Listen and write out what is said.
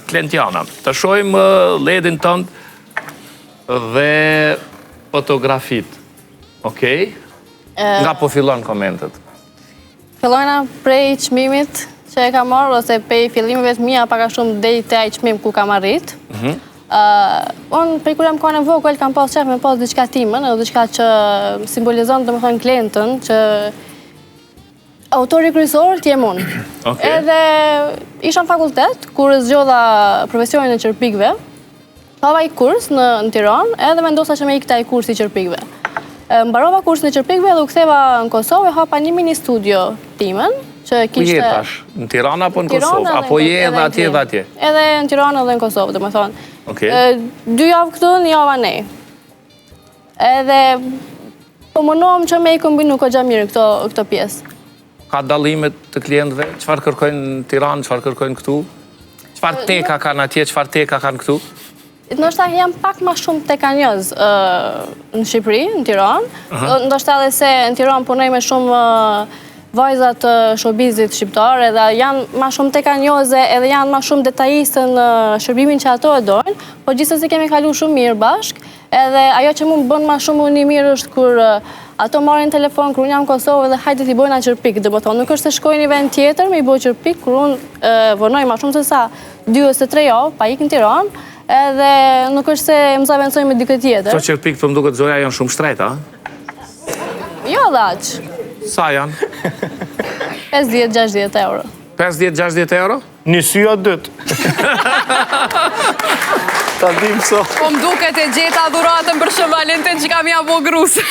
Klentiana, të shojmë ledin tënd dhe fotografit. Okej? Nga po fillon komentet? Fillojna prej çmimit që e ka marrë, ose prej fillimeve të mia pak a shumë deri te ai çmim ku kam arrit. Unë prej kur jam kohën e vogël kam pas qef me pas diçka timën, edhe diçka që simbolizon domethënë Klentën, që autori kryesor t'jem unë. Edhe isha në fakultet, kur zgjodha profesionin e qerpikëve, hava i kurs në Tiranë, edhe vendosa që me ikte ai kursi i qerpikëve. Mbarova kursin e qerpikëve dhe u ktheva në Kosovë, hapa një mini studio timën, që Ku je tash? Në Tiranë apo në Kosovë? Apo je edhe atje dhe atje? Edhe në Tiranë edhe në Kosovë, domethënë. 2 javë këtu, 1 javë anej. Edhe po munohem që me i kombinu kogja mirë këto pjesë. Ka dallimet të klientëve? Çfarë kërkojnë në Tiranë, çfarë kërkojnë këtu? Çfarë teka kanë atje, çfarë teka kanë këtu? Ndoshta jam pak ma shumë tekanjoz në Shqipëri, në Tiranë. Ndoshta edhe se në Tiranë punoj me shumë vajzat të showbizit shqiptar, edhe janë ma shumë tekanjoze, edhe janë ma shumë detajiste në shërbimin që ato e dojnë, po gjithsesi kemi kalu shumë mirë bashk, edhe ajo që mu më bën ma shumë unë i mirë është kur ato marrin telefon kur unë jam në Kosovë dhe hajde t'i bojna qerpik, dhe bëton, nuk është se shkojnë një vend tjetër me i boj qerpik, kur unë vonoj ma shumë se sa 2 ose 3 javë, pa ikë në Tiranë, edhe nuk është se më zavendësoj me dikë tjetër. Qo qerpik të më duket zoja janë shumë shtrejta, Jo dhe aq. Sa janë? 50-60 euro. 50-60 euro? Një sy o 2. Ta dim so. Po më duket e gjeta dhuratën për Shën Valentin që kam ja bo grusë.